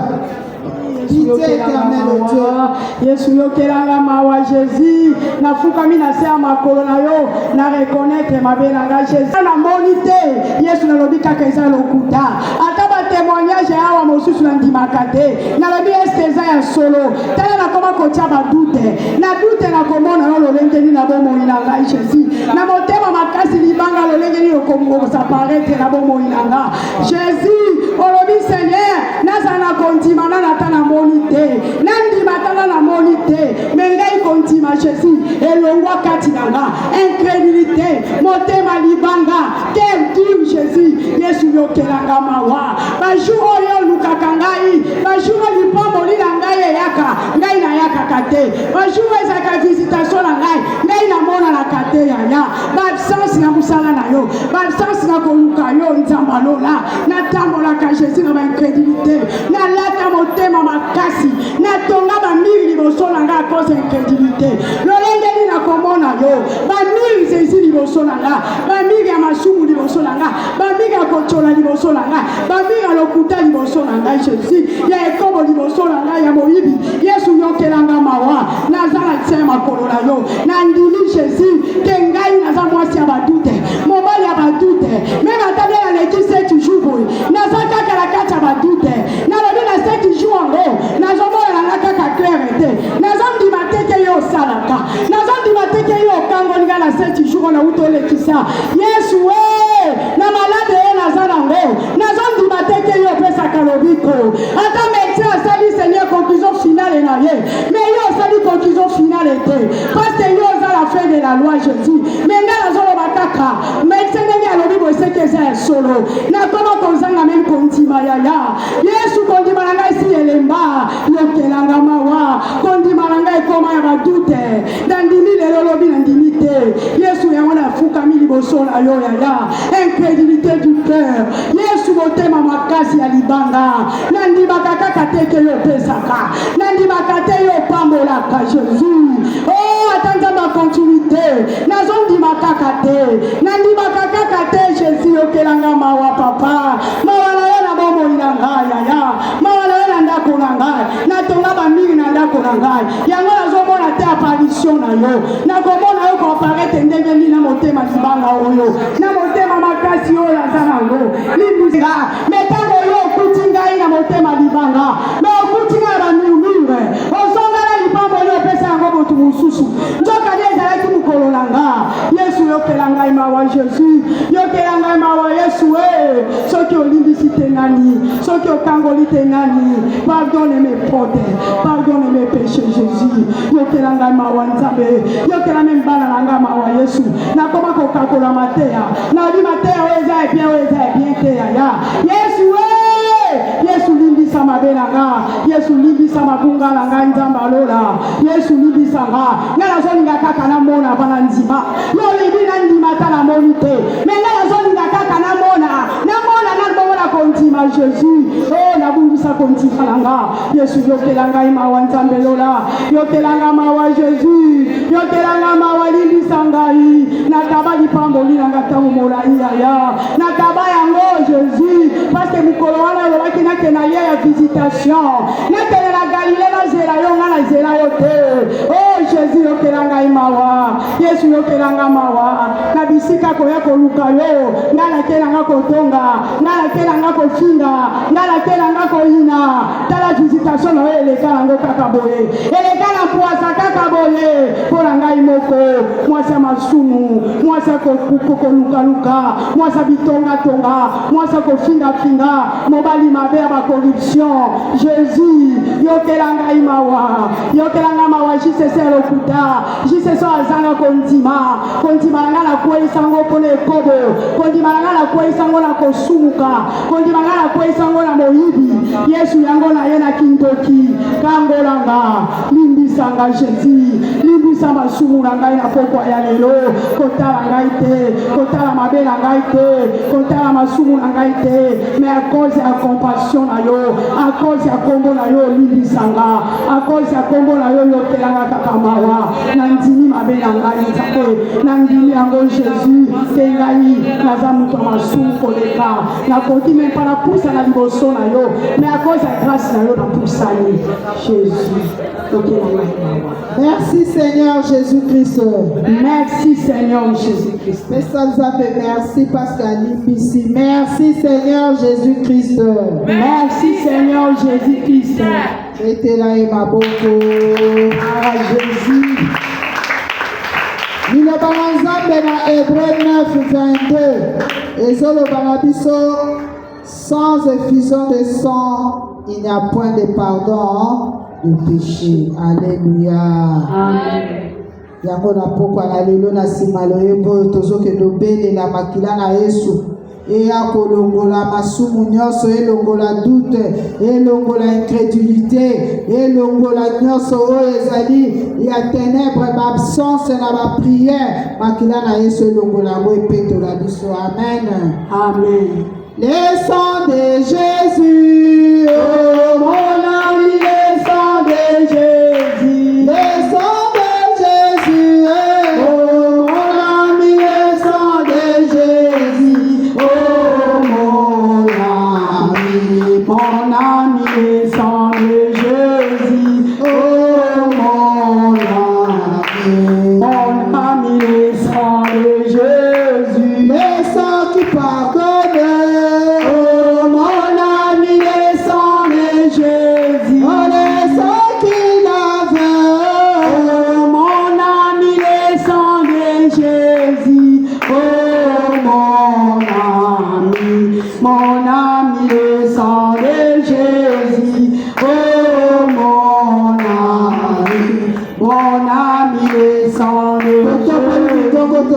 yesu yokelanga mawa jésus nafukami na se ya makolo na yo na reconnaître mabe na nga jésus namoni te yesu nalobi kaka eza lokuta ata batémoignage awa mosusu nandimaka te nalobi eske eza ya solo tala nakoma kotia badute na dute nakomona yo lolenge nini na bomoi na ngai jésus na motema makasi libanga lolenge nini okosaparete na bomoi na nga jésus olobi seigneur nazala na kondima nanata na moni te nandima tala na moni te me ngai kondima jésus elongwa kati na nga incrédulité motema libanga quel dur jésus yesu yokelanga mawa bajour oyo olukaka ngai bajour oyo lipamboli na ngai eyaka ngai nayakaka te bajour ezaka visitation na ngai namonanaka te yaya baabsence na mosala na yo baabsence na koluka yo nzambe alola natambolaka jésus na baincrédulité nalata motema makasi natonga bamiri liboso na nga a cause incrédulité lolengeli nakomona yo bamiri zezi liboso na nga bamiri ya masumu liboso na nga bamiri ya kocola liboso na nga bamiri ya lokuta liboso na nga jésus ya ekobo liboso na nga ya moyibi yesu yokelanga mawa naza na tia makolo na yo nandimi jésus ke ngai naza mwasi ya badute mobali ya badute meme ata bie naleki 7 jours boye naza kaka na kati ya badute nalobi na 7 jours yango nazomona na kaka claire te nazondima teke yo osalaka nazondima teke yo okangoli nga na 7 jours na utolekisa yesu na malade ye naza nango nazondima teke yo opesaka lobiko ata médecin asali seigneur conclusion finale na ye mais yo osali conclusion finale te parce que yo oza la fin de la loi jésus mais nga nazoloba kaka médecin ndenge alobi boseke eza ya solo nakoma kozanga meme kondima yaya yesu kondima na ngai si elemba yokelanga mawa kondima na ngai ekoma ya badute nandimi lelo lobi nandimi te yesu yango nafukami liboso na yo yaya incrédulité du cœur yesu motema makasi ya libanga nandimaka kaka teke yo opesaka nandimaka te yo opambolaka jésus ata nzambe akontinuité nazondima kaka te nandimaka kaka te jésus yokelanga mawa papa mawa na yo na bomoi na ngai yaya mawa na yo na ndako na ngai natonga bamiri na ndako na ngai yango nazomona nakomona te apparition na yo nakomona yo koaparete ndenge nini na motema libanga oyo na motema makasi oyo aza nango limbisa me ntango yo okuti ngai na motema libanga me okuti ngai na bamurmure ozongala lipambo oyo opesa yango motu mosusu nzoka nde ezalaki mokolo na nga yesu yokela ngai mawa jésus yokela ngai mawa yesu soki olimbisi te nani soki okangoli te nani pardonne mes fautes pardonne mes péchés jésus yokela ngai mawa nzambe yokela me mbala na ngai mawa yesu nakoma kokakola mateya nabi mateya oyo eza ebien oyo eza ebien te yaya yesu yesu limbisa mabe na nga yesu limbisa mabunga na ngai nzambe alola yesu limbisa nga nga nazolinga kaka namona bana ndima yo olingi na ndima ata namoni te me nga nazolinga kaka namona nabomona kondima jésus nabungisa kondima na nga yesu yokela ngai mawa nzambe lola yokela nga mawa jésus yokela nga mawa limbisa ngai nakaba lipamboli na nga ntango molai yaya nakaba yango jésus parce que mokolo wana olobaki nakenda ye ya visitation nakende na galile nazela yo nga nazela yo te jésus yokela ngai mawa yesu yokela nga mawa na bisika koya koluka yo nga nakelanga kotonga nga nakelanga kofinga nga nakelanga koyina tala visitation na yo eleka nango kaka boye eleka na mpwasa kaka boye mpo na ngai moko mwasi ya masumu mwasi ya kolukaluka mwasi ya bitongatonga mwasi ya kofingafinga mobali mabe ya bacorruption jésus yokela ngai mawa yokela ngai mawa jisese lokuta jisese azanga kondima na nga na kweisango mpona ekobo kondima na nga na kweisango na kosumuka kondima nga na kweisango na moyibi yesu yango na ye na kindoki kangolanga limbisanga jésus limbisa masumu na ngai na pokwa ya lelo kotala ngai te kotala mabe na ngai te kotala masumu na ngai te mais à cause ya compassion na yo à cause ya kombo na yo limbisanga à cause ya kombo na yo yokelanga kaka mawa na ndimi mabe na ngai nzambe na ndimi yango jésus te ngai naza moto ya masumu koleka nakoki me mpa napusa na liboso na yo mais à cause ya grâce na yo napusani jésus yokela ngai mawa. Merci Seigneur Jésus-Christ. Merci Seigneur Jésus-Christ. Merci Pascal Limbisi. Merci Seigneur Jésus-Christ. Merci Seigneur Jésus-Christ. Mettez là et ma boko. Ah Jésus. Nous le balançons dans Hébreux 9, 22. Et sur le balabiso, sans effusion de sang, il n'y a point de pardon de péché. Alléluia. Amen. Yango na poko na lelo na simalo yebo tozoke dobele na makila na Yesu. Eya kolongola masumu nyonso elongola doute elongola incrédulité elongola nyonso oyo ezali ya ténèbre absence na ba prière makila na Yesu elongola ngo epetola biso. Amen. Amen. Le sang de Jésus, oh mon ami, le sang de Jésus, le sang de Jésus, oh mon ami, le sang de Jésus, oh mon ami, le sang de Jésus, oh mon ami, le sang de Jésus, le sang qui pardonne.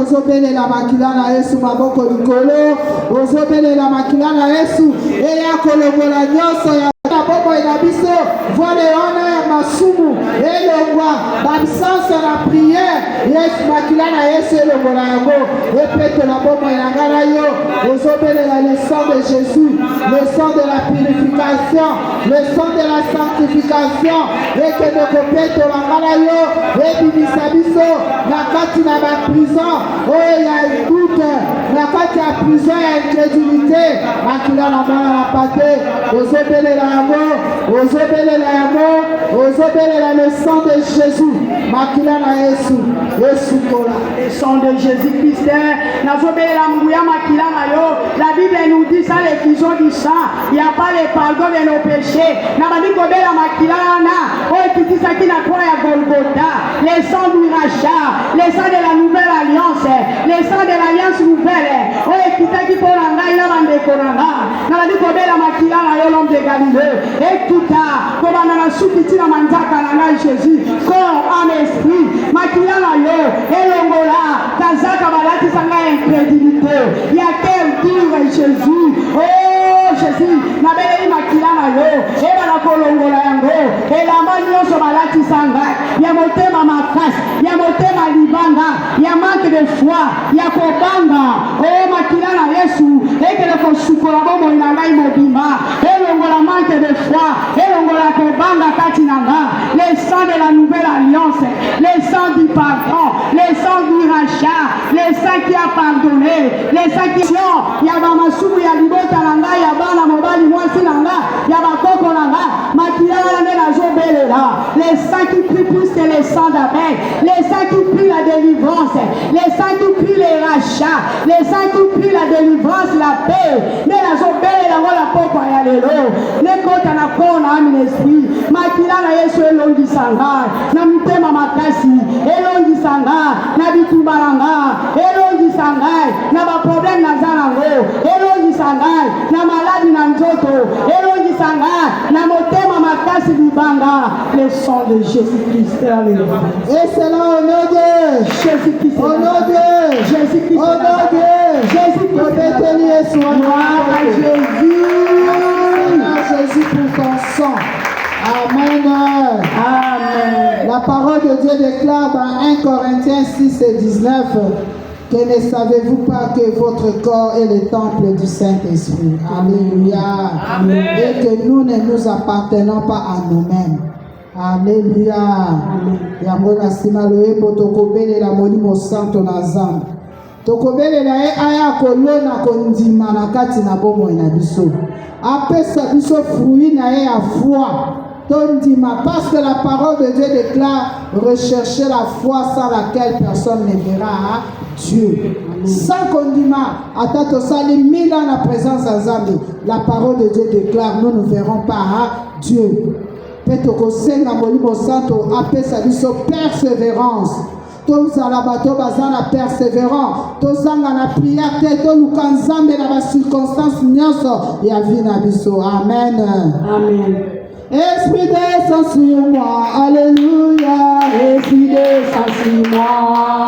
Ozobele la makila na Yesu maboko likolo ozobele la makila na Yesu eya kolongola nyonso ya maboko ina biso vole wana ya masumu elongwa absence na prière Yesu makila na Yesu elongola yango epeto na bomo ina ngana yo ozobele la le sang de Jésus, le sang de la purification, le sang de la sanctification ekende kopeto na ngana yo ebimisa biso na kati na ba prison oyo ya doute na kati kati ya prison ya incrédulité makila na bana na pate ozobelela yango ozobelela yango ozobelela le sang de Jésus makila na Yesu esukola Le sang de Jésus-Christ, nazobelela nguya makila na yo. La Bible nous dit ça, l'effusion du sang, il n'y a pas le pardon de nos péchés. Nabadi kobela makila na o ekitisa kina kwa ya Golgotha, le sang du rachat, le sang de la nouvelle alliance, le sang de l'alliance nouvelle. O ekitaki pona ngai na bandeko na nga. Nabadi kobela makila na yo l'homme de Galilée. Ekuta kobana na sukiti na manzaka na ngai Jésus, corps, âme, esprit. Makila na yo elongola kazaka balati sanga incrédulité. Il y a quel dire Jésus. Oh Jésus, nabeleli makila na yo ebana kolongola yango elamba nyonso balati sanga ya motema makasi ya motema libanga ya manque de foi ya kobanga. Oh makila na Yesu ekele kosukola bomoi na ngai mobimba elongola manque de foi elongola kobanga kati na nga. Le sang de la nouvelle alliance, le sang du pardon, le sang du rachat, le sang qui a pardonné, le sang qui ya ba masumu ya libota na nga ya bana mobali mwasi na nga ya bakoko na nga makila na nde nazobelela. Le sang qui prie plus que le sang d'Abel, le sang qui prie la délivrance, le sang qui prie le rachat, le sang qui prie la délivrance, la paix. Nde nazobelela ngo la poko ya lelo nekota na kona ami l'esprit makila na Yesu elongisa nga na mutema makasi elongisa nga na bitumba na nga elongisa ngai na baproblème naza nango elongisa ngai na maladi na nzoto elongisa ngai na motema makasi libanga. Le sang de Jésus-Christ. et c'est là au nom de Jésus-Christ. au nom de Jésus-Christ. au nom de Jésus-Christ. Obételi Yesu Gloire à Jésus. Jésus pour ton sang. Amen. Amen. La parole de Dieu déclare dans 1 Corinthiens 6 et 19 que ne savez-vous pas que votre corps est le temple du Saint-Esprit. Alléluia. Amen. Et que nous ne nous appartenons pas à nous-mêmes. Alléluia. Yango na sima loyebo tokobelela molimo santo na Nzambe. Tokobelela ye aya kolona kondima na kati na bomoi na biso. Apesa biso fruit na ye ya foi. Tondima, parce que la parole de Dieu déclare rechercher la foi sans laquelle personne ne verra Dieu. Sans condiment, attends ça, les 1000 ans la présence à Zambie. La parole de Dieu déclare nous ne verrons pas Dieu. Petoko senga molimo santo apesa biso persévérance. Tozala bato bazana persévérant. Tozanga na prière te toluka Nzambe na ba circonstances nyonso ya vie na biso. Amen. Amen. Esprit descend sur moi, alléluia. Esprit descend sur moi.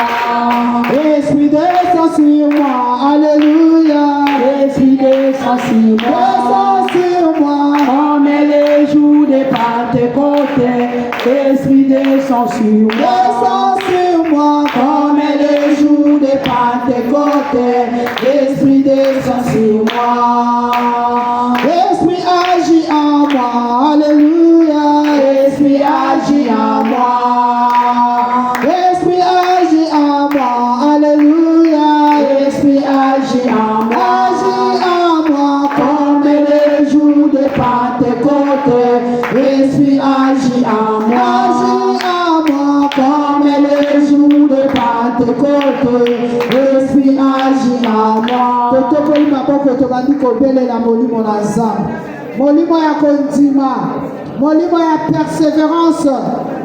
Esprit descend sur moi, alléluia. Esprit descend sur moi. Descend sur moi, Comme les jours de Pentecôte. Esprit descend sur moi. descend sur moi, Comme les jours de Pentecôte. Esprit descend sur moi. Esprit agit en moi, alléluia. Esprit agit en moi. Esprit agit en moi, alléluia. Esprit agit en moi. Agit en moi, Comme les jours de Pentecôte. Esprit agit en moi. agit en moi, Comme les jours de Pentecôte. Esprit agit en moi. totokoli maboko tobandi kobelela molimo na Nzambe, molimo ya kondima, molimo ya persévérance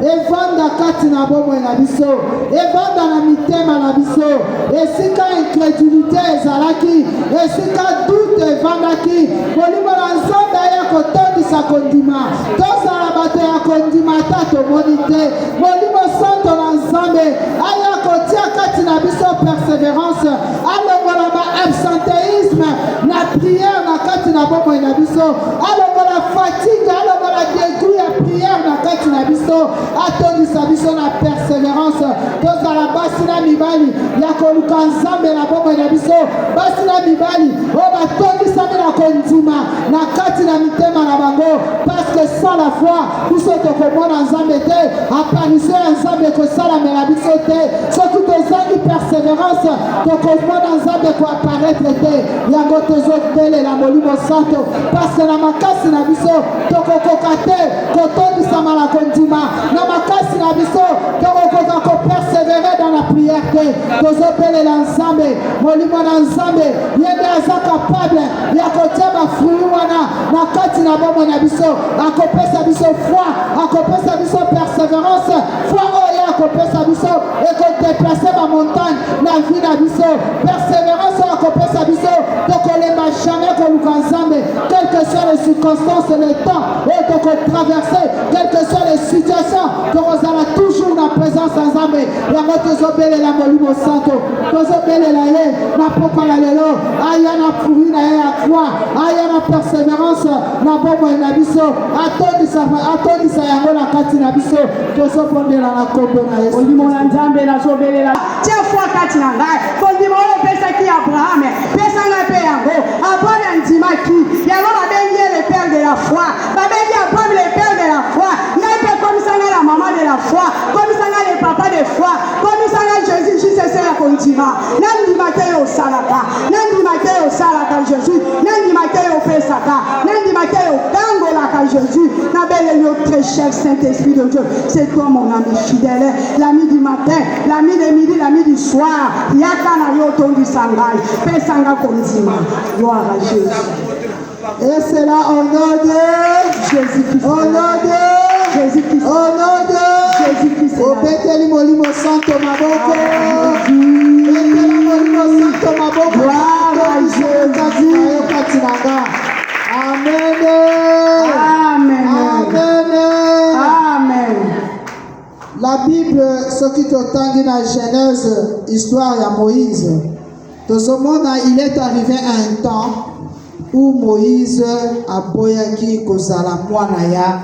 evanda kati na bomoi na biso, evanda na mitema na biso. Esika incrédulité ezalaki, esika doute evandaki, molimo na Nzambe aya kotondisa kondima. Tozala bato ya kondima ata tomoni te. Molimo santo na Nzambe aya kotia kati na biso persévérance, alongola ba absentéisme na prière na kati na bomoi na biso, alongola fatigue, alongola dégoût ya prière na kati na biso, atondisa biso na persévérance. Tozala basi na mibali ya koluka Nzambe na bomoi na biso, basi na mibali oyo batondisami na kondima na kati na mitema na bango, parce que sans la foi biso tokomona Nzambe te, apparition ya Nzambe ekosalamela biso te. Soki tozangi persévérance tokomona nzambe koapparaître te yango tozobelela molimo santo parce que na makasi na biso tokokoka te kotondisama na kondima na makasi na biso tokokoka kopersévérer dans la prière te tozobelela nzambe molimo na nzambe ye nde aza capable ya kotia bafrui wana na kati na bomoi na biso akopesa biso foi akopesa biso persévérance foi oyo akopesa biso ekodeplace bamontagne na vie na biso persévérance oyo akopesa biso tokolemba jamais koluka nzambe quelles que soient les circonstances et le temps oyo tokotraverse quelles que soient les situations tokozala toujours na présence ya nzambe yango tozobelela molimo santo tozobelela ye na pokwa na lelo aya na fruit na ye ya foi aya na persévérance na bomoi na biso atondisa yango na kati na biso tozobondela na kombo na yesu molimo na nzambe nazobelela tia foi kati na ngai kondima oyo opesaki abraham pesa ngai mpe yango abraham andimaki yango babengi ye le père de la foi babengi abraham le père de la foi ngai mpe komisa ngai la maman de la foi komisa ngai le papa de foi komisa ngai jésus jisese ya kondima nandima te yo osalaka nandima te yo osalaka jésus nandima te yo opesaka nandima te yo otangolaka jésus nabeleli yo très cher Saint-Esprit de Dieu c'est toi mon ami fidèle l'ami du matin l'ami de midi l'ami du soir yaka na yo otondisa ngai pesa ngai kondima gloire à Jésus. Et c'est là au nom de Jésus-Christ. Au nom de Jésus-Christ. Au nom de Jésus-Christ. Obeteli molimo santo maboko. Beteli molimo santo maboko. Gloire à Jésus. Amen. Amen. Amen. Amen. La Bible, ce qui t'otangi dans Genèse, histoire de Moïse. Dans ce monde, il est arrivé à un temps où Moïse a boyaki kozala mwana ya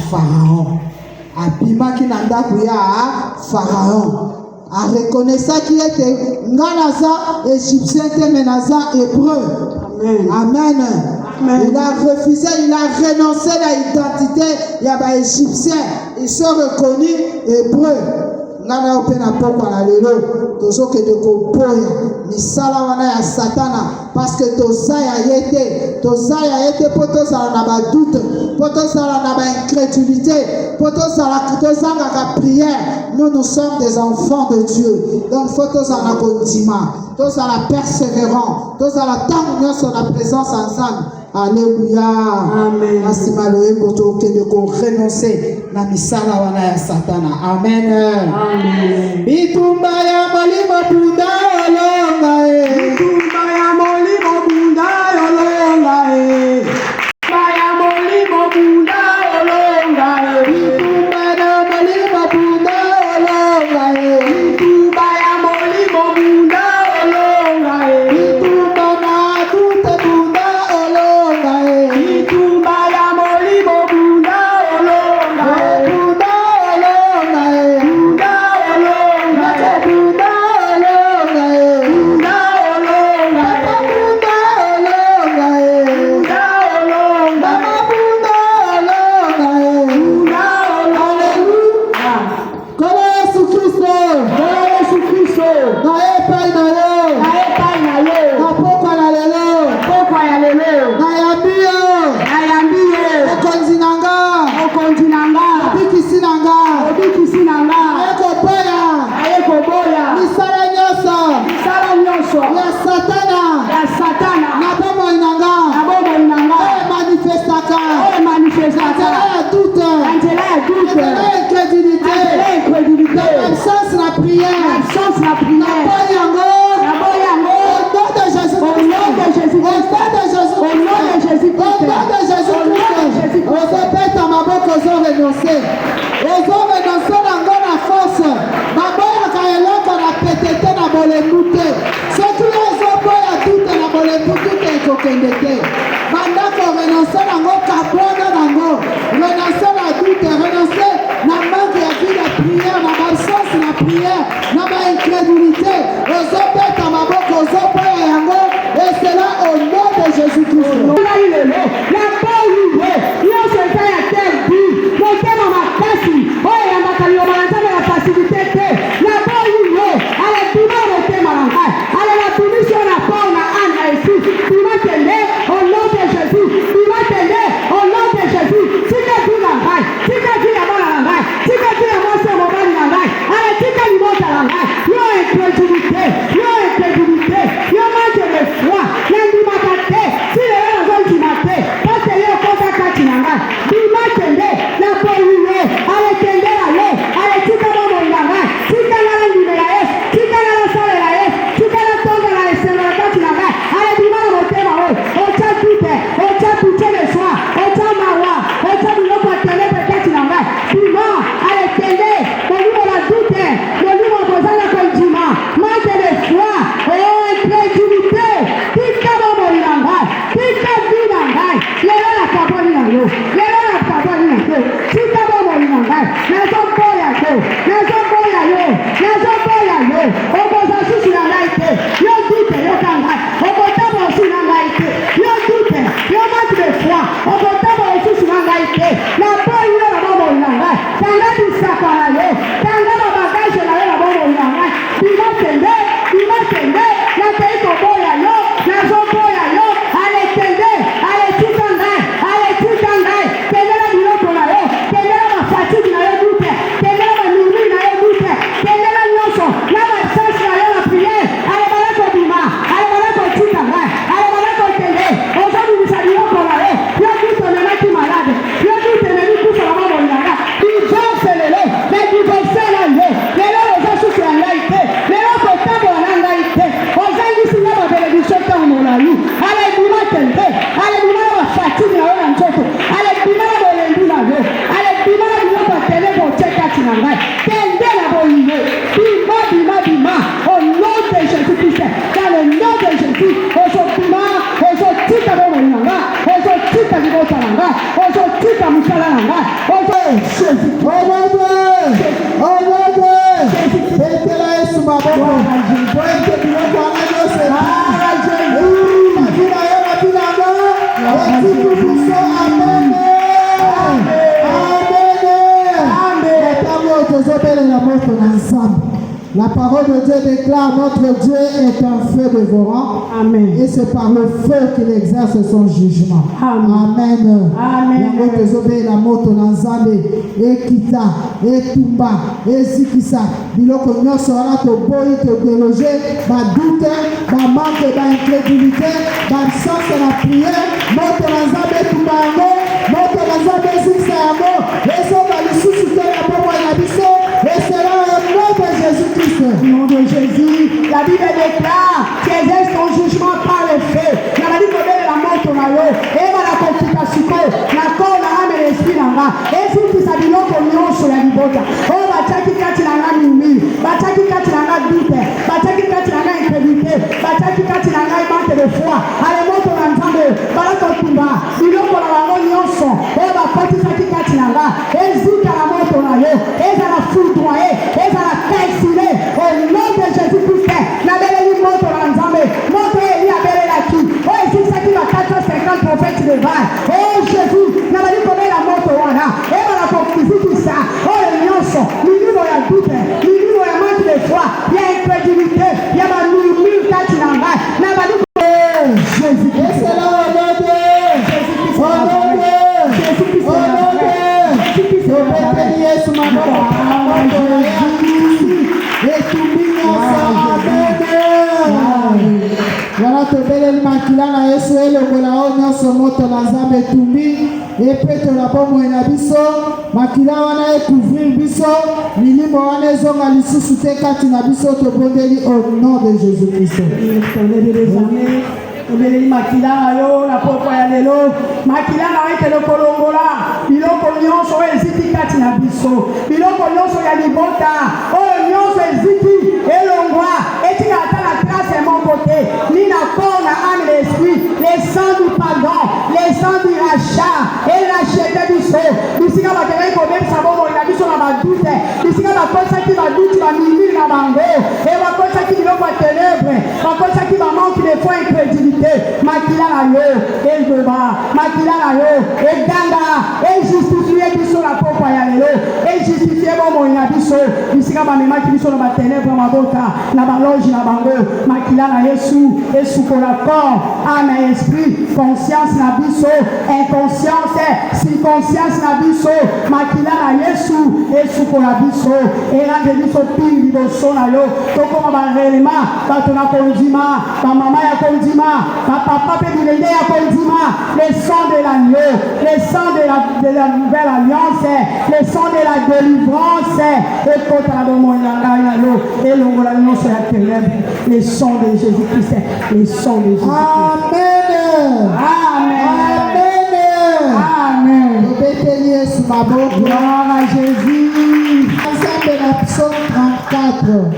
Pharaon. Abimaki na ndako ya Pharaon. A reconnaissant qu'il était nganaza égyptien mais naza hébreu. Amen. Amen. Amen. Il a refusé, il a renoncé à l'identité ya égyptien. Il s'est reconnu hébreu. Ngana opena pokwa na lelo tozoke de koboya misala wana ya satana parce que tozaya yete po tozala na ba doute po tozala na ba incrédulité po tozanga ka prière. Nous sommes des enfants de Dieu donc faut tozala kondima tozala persévérant tozala tango nyonso na présence ensemble. Alléluia. Amen. Asimaloe moto ke de ko renoncer na misala wana ya satana. Amen. Amen. Bitumba ya molimo bunda olonga e. Bitumba ya molimo bunda olonga e. Bitumba ya molimo bunda olonga e. Bitumba ya molimo bunda olonga e. Bitumba ya molimo bunda olonga e. Bitumba na tute bunda olonga e. Bitumba ya molimo bunda olonga e. Bunda olonga e. Bunda olonga e. Bunda olonga e. Bunda olonga e. Bunda olonga e. Bunda olonga e. Bunda olonga e. Bunda olonga e. Kola Yesu Kristo. Yesu Kristo. Na epai na yo. Na epai na yo. Na pokwa na lelo. Pokwa ya lelo. Na yambi yo. Na yambi yo. Okonzi na nga. Okonzi na nga. Obikisi na nga. Obikisi na nga. Ayekoboya. Ayekoboya. Misala nyonso. Misala nyonso. Ya satana. Ya satana. Na bomoi na nga. Na bomoi na nga. Manifestaka. Manifestaka. Nzela ya doute. Nzela ya doute. Nzela ya incrédulité. Nzela ya incrédulité. Absence na prière. Absence na prière. Na boy yango. Na boy yango. Au nom de Jésus. Au nom de Jésus. Au nom de Jésus. Au nom de Jésus. Au nom de Jésus. Ozopeta maboko ozorenonce. Ozorenonce nango na force. Baboyaka eloko na petete na bolembu te. Soki ozoboya dute na bolembu dute ekokende te. Bandako renonce nango kabwana nango. Renonce na dute. Renonce na manque ya vie de prière. Na absence na prière. Na ba incrédulité. Ozopeta maboko ozoboya yango. Et c'est là au nom de Jésus-Christ. Facilité, la bonne attendez, le livre de la doute, le livre de la condiment, manque de foi, incrédulité, tika bobo inanga, tika binanga, lelo la kaboni nango, lelo la kaboni nango, tika bobo inanga, nazo boya yo, nazo boya yo, nazo boya yo, oboza susu na laite, yo doute yo kanga, obotabo susu na laite, yo doute, yo manque de foi, obotabo susu na laite, na boya yo na bobo inanga, kanga bisaka na yo, kanga na bagage na yo na bobo inanga, bima tende, na teiko boya yo, nazo boya yo, ale tende, ale tikanga, tende na biloko na yo, tende na mafatigue na yo doute, tende na manuri na yo doute, tende na nyonso, na basasi na yo na priere, ale balako bima, ale balako tikanga, ale balako tende, ozobimisa biloko na yo, yo doute memaki malade, yo doute memi kufa na mamo nyanga, divorce lelo, na divorce na yo, lelo ozosusu ya ngai te, lelo kotambola na ngai te, ozangisi na babelebisho ntango na yo, ale bima tende, ale bima na bafatigue na yo na nzoto, ale bima na bolendu na yo, ale bima na biloko tende botie kati na ngai, tende na bolingo, bima, au nom de Jésus-Christ, dans le nom de Jésus, ozobima, ozotika bomolinanga, ozotika libota na ngai, ozotika mosala na ngai, Etela Yesu maboko. Ete biloko wana nyonso makila yo mabilanga. Etiku biso amen. Ntango tozobelela moto na nzambe. La parole de Dieu déclare notre Dieu est un feu dévorant. Amen. Et c'est par le feu qu'il exerce son jugement. Amen. Yango tozobelela moto na nzambe ekita etumba ezikisa biloko nyonso wana toboyi todeloge badoute bamanke baincrédulité baabsence na prière moto na nzambe etumba yango moto na nzambe ezikisa yango ezoba lisusu te na bomoi na biso esela au nom de Jésus-Christ. Au nom de Jésus, la Bible déclare tu exerces ton jugement par le feu. La Bible dit la moto na yo eba na kotika siko na corps na âme et l'esprit na nga ezikisa biloko nyonso ya libota oyo batiaki kati na nga mimi batiaki kati na nga doute batiaki kati na nga incrédulité batiaki kati na nga manque de foi ale moto na nzambe balakotumba biloko na bango nyonso oyo bakotisaki kati na nga ezika na moto na yo ezala foudroye ezala calciné au nom de Jésus-Christ nabeleli moto na nzambe moto eli abelelaki oyo ezikisaki ba 450 prophètes de Baal oh Jésus nabali kobela moto wana ebala kokizikisa oyo nyonso milimo ya doute milimo ya manque de foi ya incrédulité ya bamurmure kati na ngai nabali Jésus esela olode olode obeteli Yesu maboko etumbi nyonso amen. Wana tobeleli makila na Yesu elongola oyo nyonso moto na nzambe etumbi epetola bomoi na biso makila wana ekouvrir biso milimo wana ezonga lisusu te kati na biso tobondeli au nom de Jésus-Christ. obeleli makila na yo na pokwa ya lelo makila na ete lokolongola biloko nyonso oyo eziki kati na biso biloko nyonso ya libota oyo nyonso eziki elongwa etika ata na trace moko te ni na corps na âme et l'esprit les sangs du pardon les sangs du rachat elachete biso bisika bakendaki kobebisa bomoi na biso na badute bisika bakosaki baduti bamimiri na bango e bakosaki biloko ya ténèbre bakosaki bamanque de foi incrédulité makila na yo ezoba makila na yo eganga ejustifie biso na pokwa ya lelo ejustifie bomoi na biso bisika bamemaki biso na baténèbre mabota na baloge na bango makila na Yesu esukola corps âme et esprit conscience na biso inconscience circonscience na biso makila na Yesu esukola biso elande biso pili liboso na yo tokoma barelema bato na kondima bamama ya kondima bapapa mpe bilenge ya kondima le sang de l'agneau le sang de la nouvelle alliance le sang de la délivrance ekota na bomoi na ngai na yo elongola nyonso ya ténèbre le sang de Jésus-Christ le sang de Jésus-Christ. Amen. Amen. Amen. Gloire à Jésus. na psaume 34,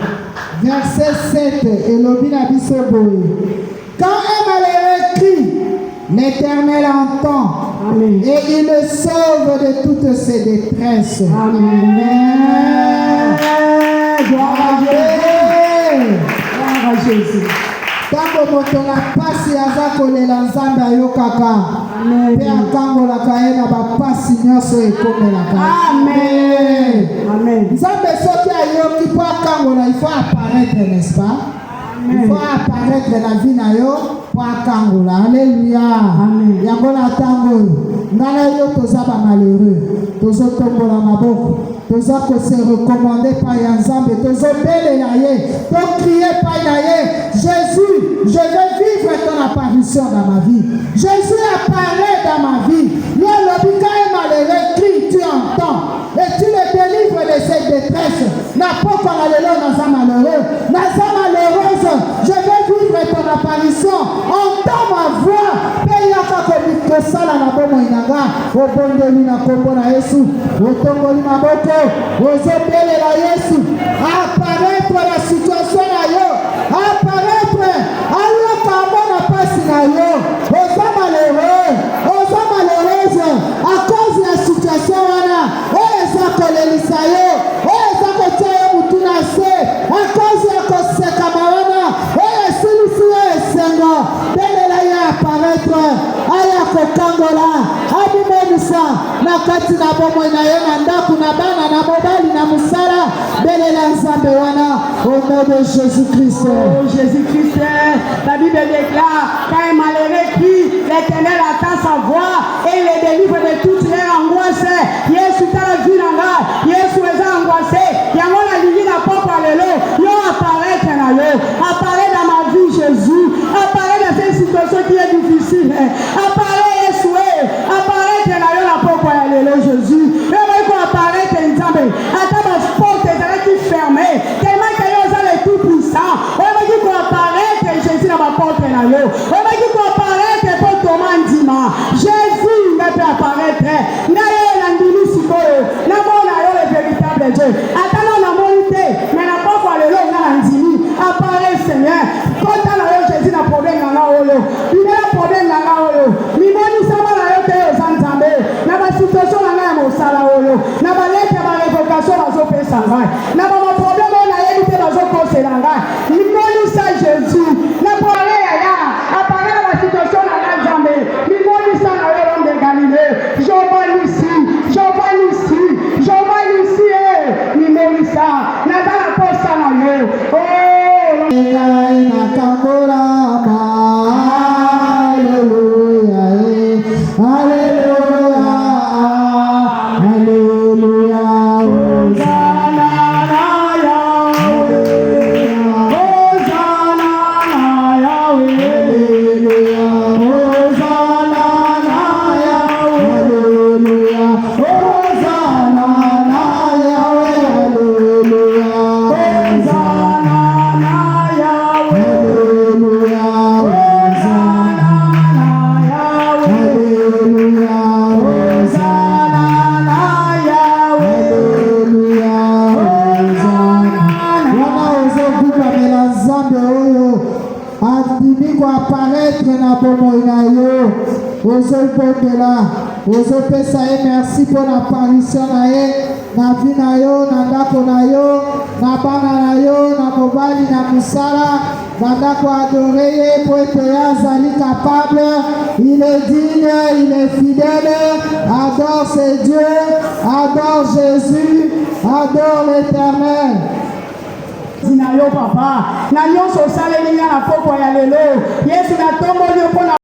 verset 7, elobi na biso boye. Quand un malheureux crie, l'Éternel entend. Amen. Et il le sauve de toutes ses détresses. Amen. Gloire à Jésus. Tango moto na pasi aza kolela nzambe ayokaka mpe akangolaka ye na bapasi nyonso ekomelaka. Amen. Amen. Nzambe soki ayoki mpo akangola il faut apparaître, n'est-ce pas? Il faut apparaître na vie na yo po akangola. Alléluia. Amen. Yango na ntango ngana yo toza ba malheureux, tozotombola maboko, toza kose recommander pa ya nzambe, tozobelela ye, tokrier pa na ye. Jésus, je veux vivre ton apparition dans ma vie. Jésus apparaît dans ma vie. Yo lobi ka e malheureux crie, tu entends et tu le délivres de ses détresses. Na poko na lelo naza malheureux, naza malheureuse. Je veux vivre ton apparition. Entends ma voix. Peyaka kosala na bomo inanga. Obondeli na kombo na Yesu. Otongoli maboko. Ozobelela Yesu. Apparaître la situation na yo. Apparaître. Ayoka mona pasi na yo. Oza malheureux. Oza malheureuse. À cause de la situation wana. Eza kolelisa yo. Eza kotia yo mutu na se. À cause ya kosekama wana. Esilisi yo esengo. Belela ya apparaître. Aya kokangola. Abimenisa. Na kati na bomo na ye na ndaku na bana na mobali na musala. Belela nzambe wana. Au nom de Jésus-Christ. Oh Jésus-Christ, la Bible déclare, quand un malheureux crie, l'Éternel attend sa voix et le délivre de toutes les angoisses. Yesu tala vie nanga, Yesu eza angoissé. Yango na lingi na papa lelo, yo apparaître na yo, apparaît dans ma vie Jésus, apparaît dans cette situation qui est difficile. Apparaît Yesu, apparaît na yo na papa lelo Jésus. Yo va apparaître nzambe, ata ma porte est fermée. Tellement que yo za le tout puissant. On va dire qu'on apparaît Jésus dans ma porte na yo. On va dire qu'on apparaît pour Thomas Ndima. Jésus ne peut apparaître. Na yo na ndimi sikoyo. Na mona yo le véritable Dieu. Attends na monité, mais na pas kwa lelo na ndimi. Apparaît Seigneur. Quand na yo Jésus na problème na oyo. Il a problème na oyo. Mi moni sama na yo te yo santambe. Na ba situation na ya mosala oyo. Na ba lettre ba révocation ba zo pesa ngai. Na ba problème na ye te ba zo kosela ngai. Mi moni sa Jésus. Na problème ya apparaît dans la situation na la Nzambe. Mi moni sa na yo de Galilée. Jehovah Nissi. Jehovah Nissi. Jehovah Nissi. Mi moni sa. Na ba la posa na yo. Oh. Ozopesa ye merci pour l'apparition na ye na vie na yo na ndako na yo na bana na yo na mobali na musala na ndako adore ye po ete ye azali capable, il est digne, il est fidèle. Adore ce Dieu, adore Jésus, adore l'Éternel. Dina yo papa na nyonso osaleli nga na poko ya lelo Yesu na tombo yo mpona